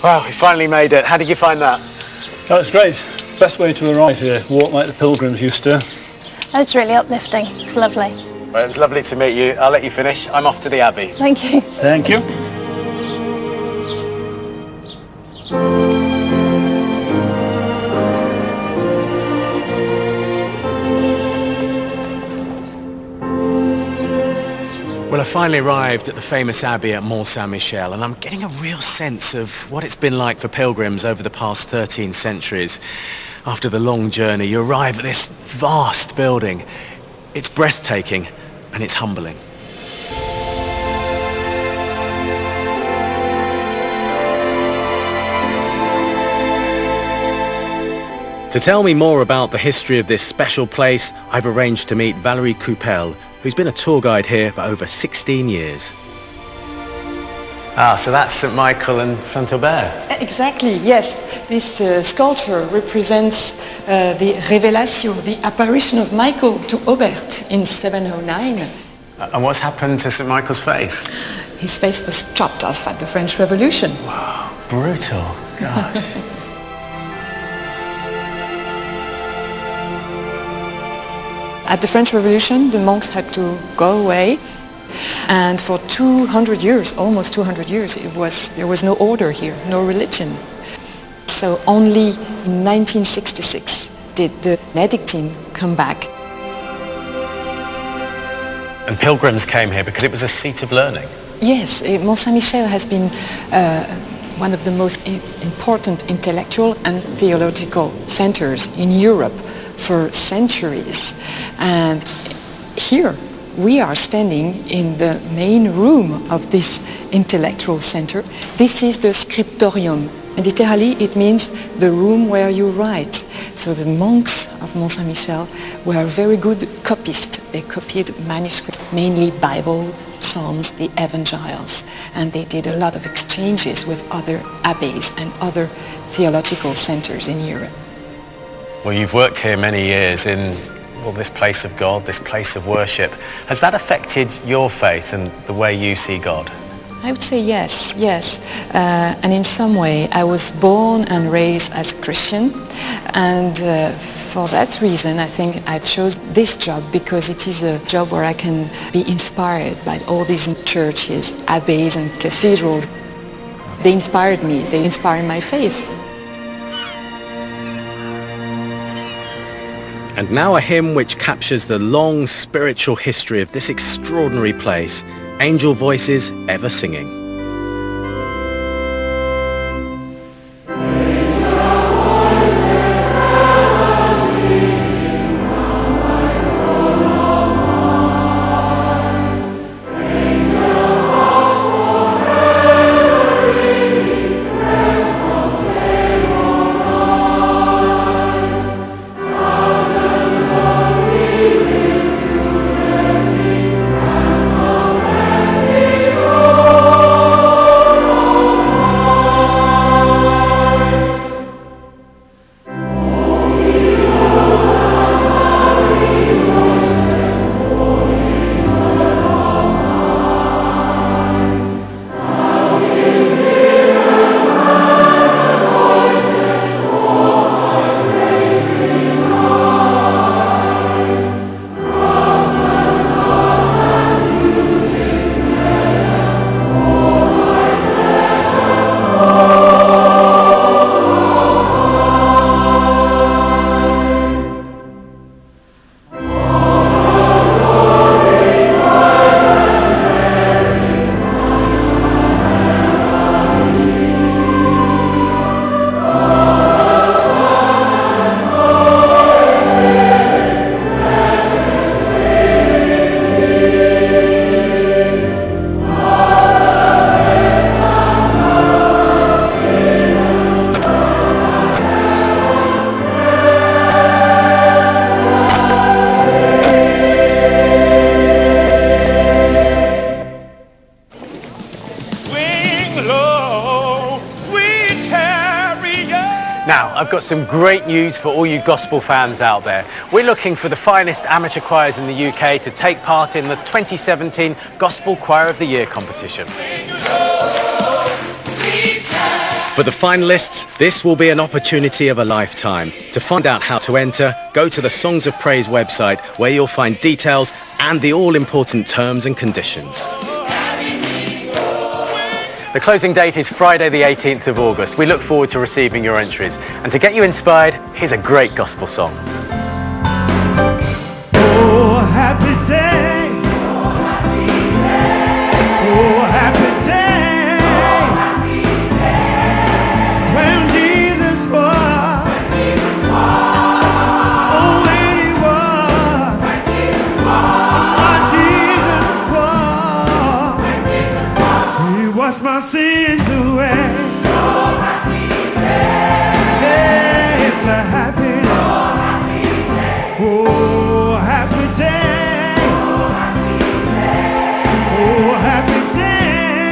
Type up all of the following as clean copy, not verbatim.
Wow, we finally made it. How did you find that? Oh, it's great. Best way to arrive here. Walk like the pilgrims used to. That's really uplifting. It's lovely. Well, it was lovely to meet you. I'll let you finish. I'm off to the Abbey. Thank you. Thank you. Well, I finally arrived at the famous Abbey at Mont Saint-Michel, and I'm getting a real sense of what it's been like for pilgrims over the past 13 centuries. After the long journey, you arrive at this vast building. It's breathtaking, and it's humbling. To tell me more about the history of this special place, I've arranged to meet Valérie Coupel, who's been a tour guide here for over 16 years. Ah, so that's St. Michael and St. Aubert. Exactly, yes. This sculpture represents the révélation, the apparition of Michael to Aubert in 709. And what's happened to St. Michael's face? His face was chopped off at the French Revolution. Wow, brutal. Gosh. At the French Revolution, the monks had to go away, and for 200 years, almost 200 years, there was no order here, no religion. So only in 1966 did the Benedictine come back. And pilgrims came here because it was a seat of learning. Yes, Mont Saint-Michel has been one of the most important intellectual and theological centers in Europe for centuries. And here we are standing in the main room of this intellectual center. This is the scriptorium. And literally it means the room where you write. So the monks of Mont Saint-Michel were very good copists. They copied manuscripts, mainly Bible, Psalms, the Evangelicals. And they did a lot of exchanges with other abbeys and other theological centers in Europe. Well, you've worked here many years in, well, this place of God, this place of worship. Has that affected your faith and the way you see God? I would say yes. And in some way, I was born and raised as a Christian. And for that reason, I think I chose this job because it is a job where I can be inspired by all these churches, abbeys and cathedrals. They inspired me. They inspired my faith. And now a hymn which captures the long spiritual history of this extraordinary place, Angel Voices Ever Singing. Now, I've got some great news for all you gospel fans out there. We're looking for the finest amateur choirs in the UK to take part in the 2017 Gospel Choir of the Year competition. For the finalists, this will be an opportunity of a lifetime. To find out how to enter, go to the Songs of Praise website where you'll find details and the all-important terms and conditions. The closing date is Friday the 18th of August. We look forward to receiving your entries. And to get you inspired, here's a great gospel song. Oh, happy day. Oh, happy day. When Jesus was. Oh, when he was. My Jesus was. He washed my sins away. Yeah, it's a happy day. Oh, happy day. Oh, happy day.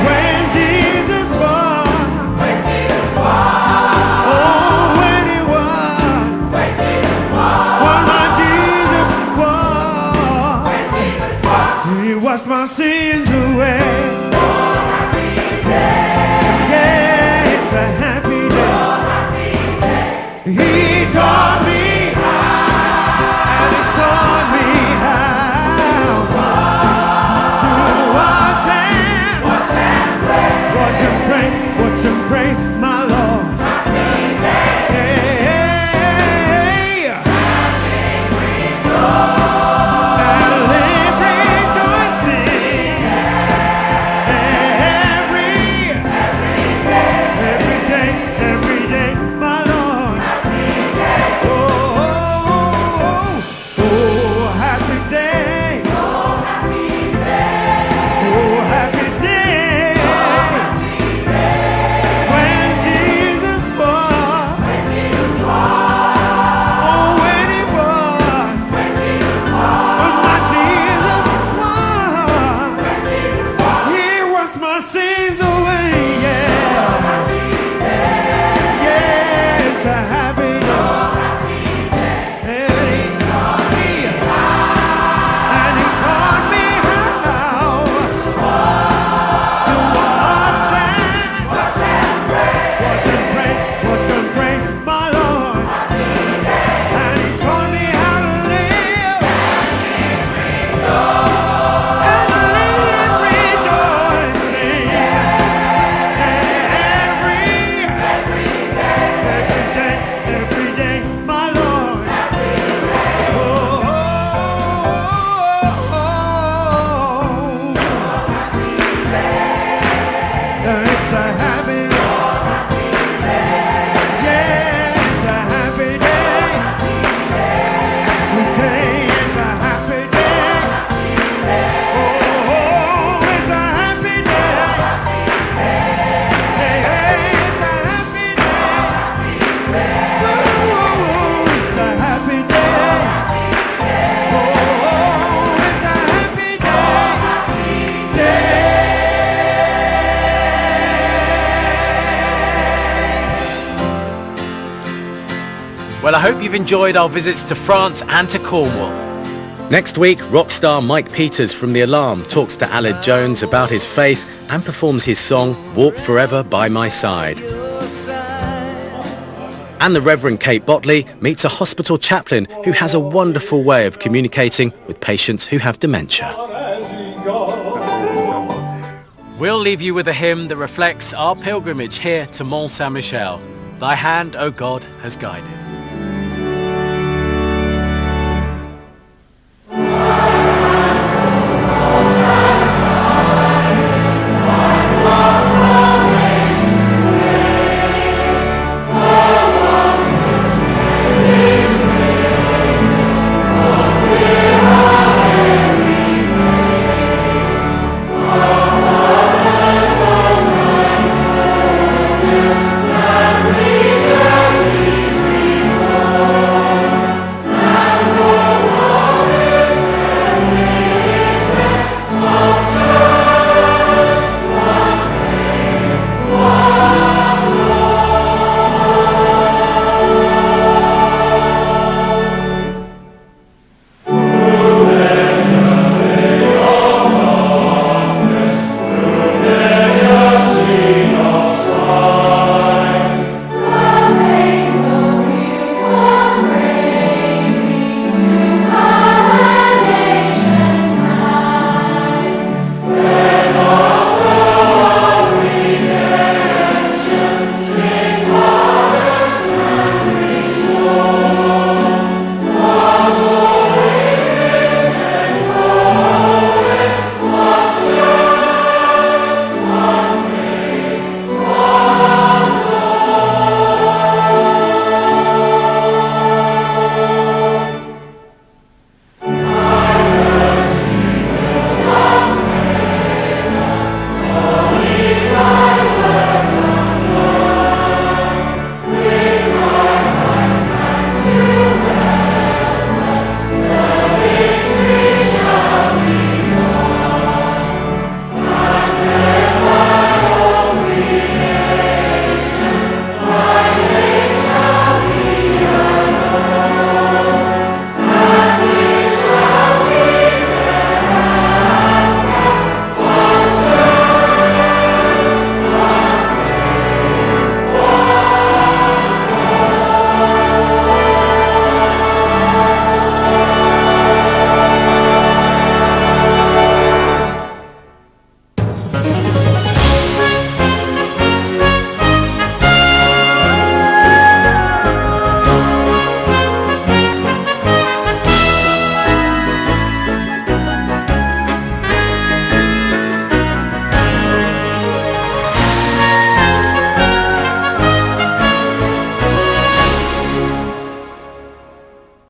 When Jesus was. Oh, when he was. When my Jesus was. He washed my sins away. Yeah, it's a happy day. He taught me and he taught me how to watch and pray, my Lord. Hey, and live rejoicing every day, my Lord. Oh, happy day. Oh, happy day. When Jesus was. Oh, when he was. When my Jesus was. He washed my sins away, yeah. Yeah, it's a happy day. And he taught me how to watch and pray, my Lord. And he taught me how to live and live rejoicing every day, my Lord. It's a happy day. Yeah, it's a happy day. Today is a happy day. Oh, it's a happy day. Hey, it's a happy day. Oh, it's a happy day. Oh, it's a happy day. Well, I hope you've enjoyed our visits to France and to Cornwall. Next week, rock star Mike Peters from The Alarm talks to Aled Jones about his faith and performs his song, Walk Forever by My Side. And the Reverend Kate Botley meets a hospital chaplain who has a wonderful way of communicating with patients who have dementia. We'll leave you with a hymn that reflects our pilgrimage here to Mont Saint-Michel. Thy hand, O God, has guided.